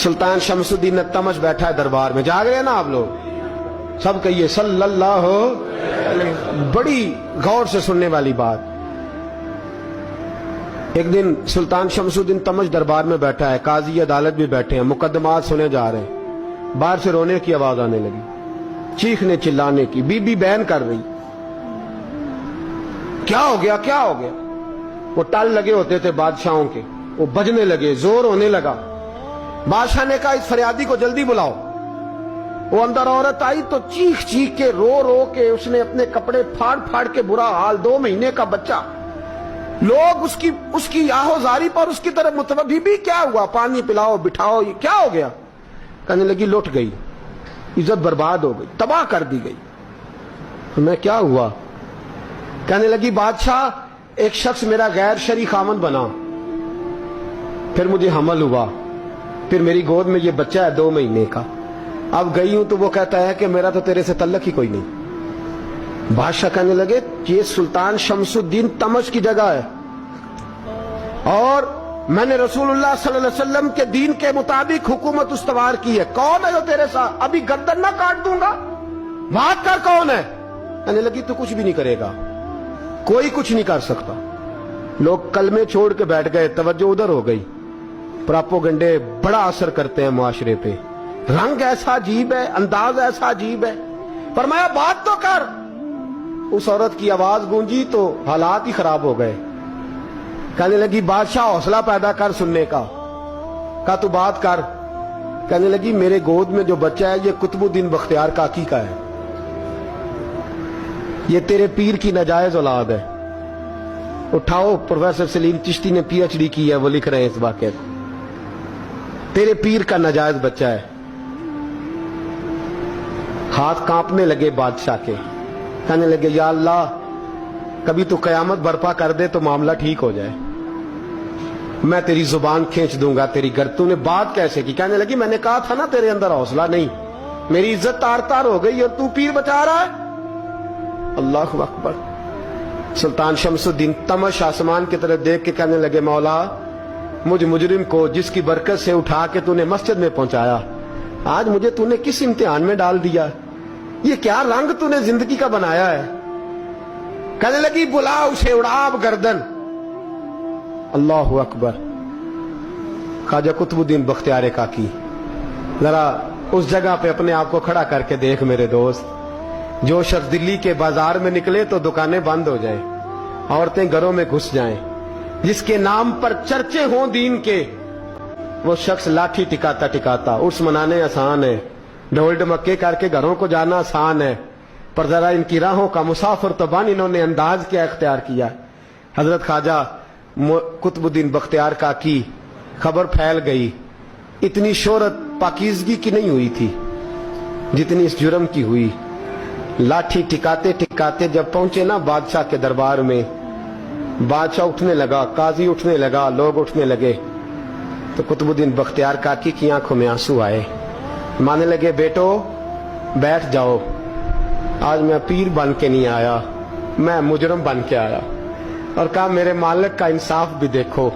सुल्तान शमसुद्दीन तमश बैठा है दरबार में, जाग रहे हैं ना आप लोग, सब कहिए सल्लल्लाहु अलैहि। बड़ी गौर से सुनने वाली बात। एक दिन सुल्तान शमसुद्दीन तमश दरबार में बैठा है, काजी अदालत भी बैठे हैं, मुकदमात सुने जा रहे हैं। बाहर से रोने की आवाज आने लगी, चीखने चिल्लाने की। बीबी बयान कर रही, क्या हो गया क्या हो गया। वो टल लगे होते थे बादशाहों के, वो बजने लगे, जोर होने लगा। बादशाह ने कहा इस फरियादी को जल्दी बुलाओ। वो अंदर औरत आई तो चीख चीख के रो रो के उसने अपने कपड़े फाड़ फाड़ के, बुरा हाल, 2 महीने का बच्चा। लोग उसकी आहोजारी पर उसकी तरफ मुतवज्जह। बीबी क्या हुआ, पानी पिलाओ बिठाओ, ये क्या हो गया। कहने लगी लुट गई, इज्जत बर्बाद हो गई, तबाह कर दी गई। तो मैं क्या हुआ। कहने लगी बादशाह एक शख्स मेरा गैर शरई खामन बना, फिर मुझे हमल हुआ, फिर मेरी गोद में ये बच्चा है 2 महीने का। अब गई हूं तो वो कहता है कि मेरा तो तेरे से तल्लक ही कोई नहीं। बादशाह कहने लगे ये सुल्तान शमसुद्दीन तमश की जगह है और मैंने रसूलुल्लाह सल्लल्लाहु अलैहि वसल्लम के दीन के मुताबिक हुकूमत उस्तवार की है। कौन है जो तेरे साथ, अभी गर्दन ना काट दूंगा, बात कर कौन है। कहने लगी तू कुछ भी नहीं करेगा, कोई कुछ नहीं कर सकता। लोग कलमे छोड़ के बैठ गए, तवज्जो उधर हो गई। प्रोपेगेंडे बड़ा असर करते हैं मुआशरे पे। रंग ऐसा अजीब है, अंदाज ऐसा अजीब है। फरमाया बात तो कर। उस औरत की आवाज गूंजी तो हालात ही खराब हो गए। कहने लगी बादशाह हौसला पैदा कर सुनने का। कहा तू बात कर। कहने लगी मेरे गोद में जो बच्चा है ये कुतुबुद्दीन बख्तियार काकी का है, ये तेरे पीर की नाजायज औलाद है। उठाओ, प्रोफेसर सलीम चिश्ती ने PhD की है, वो लिख रहे हैं इस वाक़े को। तेरे पीर का नाजायज बच्चा है। हाथ कांपने लगे बादशाह के। कहने लगे या अल्लाह कभी तू कयामत बर्पा कर दे तो मामला ठीक हो जाए, मैं तेरी जुबान खींच दूंगा तेरी गर। तूने बात कैसे की। कहने लगी मैंने कहा था ना तेरे अंदर हौसला नहीं, मेरी इज्जत तार तार हो गई और तू पीर बचा रहा है। अल्लाहु अकबर। सुल्तान शमसुद्दीन तमश आसमान की तरफ देख के कहने लगे मौला मुझ मुजरिम को जिसकी बरकत से उठा के तूने मस्जिद में पहुंचाया, आज मुझे तूने किस इम्तिहान में डाल दिया। ये क्या रंग तूने जिंदगी का बनाया है। कहने लगी बुला उसे, उड़ाब गर्दन। अल्लाहु अकबर। ख्वाजा कुतुबुद्दीन बख्तियार काकी, जरा उस जगह पे अपने आप को खड़ा करके देख मेरे दोस्त। जो शख्स दिल्ली के बाजार में निकले तो दुकानें बंद हो जाएं, औरतें घरों में घुस जाएं, जिसके नाम पर चर्चे हों दीन के, वो शख्स लाठी टिकाता टिकाता। उर्स मनाने आसान है, ढोल ढमक्के करके घरों को जाना आसान है, पर जरा इनकी राहों का मुसाफिर तो बन इन्होंने अंदाज क्या इख्तियार किया। हजरत ख्वाजा कुतुबुद्दीन बख्तियार काकी, खबर फैल गई। इतनी शोहरत पाकीज़गी की नहीं हुई थी जितनी इस जुर्म की हुई। लाठी टिकाते टिकाते जब पहुंचे ना बादशाह के दरबार में, बादशाह उठने लगा, काजी उठने लगा, लोग उठने लगे तो कुतुबुद्दीन बख्तियार काकी की आंखों में आंसू आए। माने लगे बेटो बैठ जाओ, आज मैं पीर बन के नहीं आया, मैं मुजरम बन के आया। और कहा मेरे मालिक का इंसाफ भी देखो।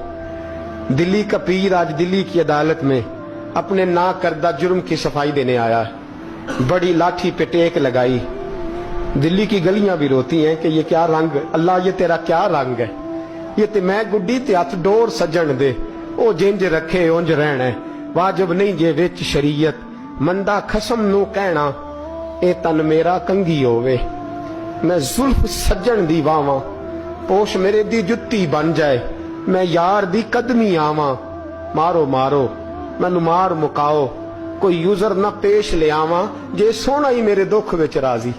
दिल्ली का पीर आज दिल्ली की अदालत में अपने ना करदा जुर्म की सफाई देने आया है। बड़ी लाठी पे टेक लगाई। दिल्ली की गलियां भी रोती हैं कि ये क्या रंग, अल्लाह ये तेरा क्या रंग है। ये ते मैं गुड्डी ते हथ डोर सजन दे, ओ जिंज रखे उंज रहना है, वाजिब नहीं जे विच शरीयत, मंदा खसम नू कहना ए तन मेरा कंगी होवे। मैं जुल्फ सजन दी वावां, पोश मेरे दी जुत्ती बन जाए, मैं यार दी कदमी आवां। मारो मारो मैनू मार मुकाओ, कोई यूजर ना पेश ले आवां, जे सोना ही मेरे दुख विच राजी,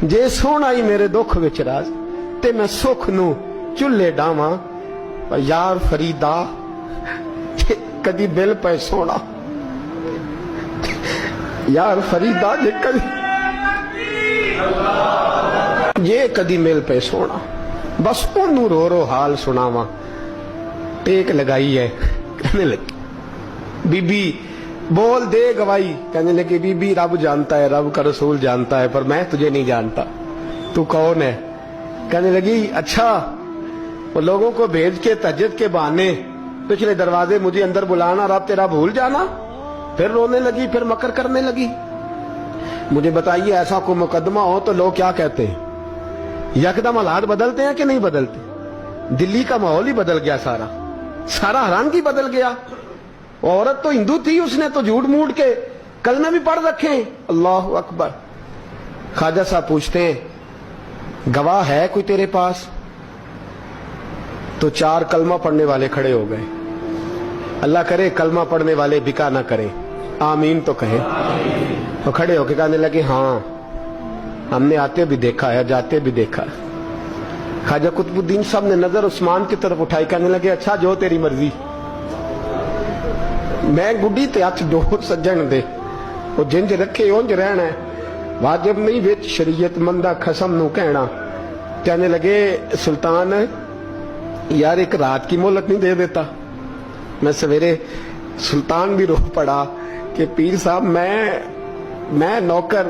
जे सोना ही मेरे दुख विच राजी, ते मैं सुख नू चुल्हे डावां। यार फरीदा कदी बिल पे सोना, यार फरीदा जे कदी मिल पे सोना, बस ओनू रो रो हाल सुनावा। टेक लगाई है। कहने लगी बीबी बोल दे गवाही। कहने लगी बीबी रब जानता है, रब का रसूल जानता है, पर मैं तुझे नहीं जानता, तू कौन है। कहने लगी अच्छा वो लोगों को भेज के तहज्जुद के बहाने पिछले दरवाजे मुझे अंदर बुलाना, रब तेरा भूल जाना। फिर रोने लगी, फिर मकर करने लगी। मुझे बताइए ऐसा कोई मुकदमा हो तो लोग क्या कहते हैं? यकदम हालात बदलते हैं कि नहीं बदलते? दिल्ली का माहौल ही बदल गया, सारा हरानगी बदल गया। औरत तो हिंदू थी, उसने तो झूठ मूठ के कलमे भी पढ़ रखे हैं। अल्लाह अकबर। ख्वाजा साहब पूछते हैं गवाह है कोई तेरे पास? तो 4 कलमा पढ़ने वाले खड़े हो गए। अल्लाह करे कलमा पढ़ने वाले बिका ना करें, आमीन तो कहें। तो खड़े होके कहने लगे हाँ हमने आते भी देखा है, जाते भी देखा है। ख्वाजा कुतुबुद्दीन साहब ने नजर उस्मान की तरफ उठाई, कहने लगे अच्छा जो तेरी मर्जी, मैं गुड्डी ते हथ डोर सज्जन दे, वो जिंज रखे उंज रहना है, वाजिब नहीं विच शरीयत मंदा खसम नू कहना। कहने लगे सुल्तान यार एक रात की मोहलत नहीं दे देता? मैं सवेरे सुल्तान भी रो पड़ा कि पीर साहब मैं नौकर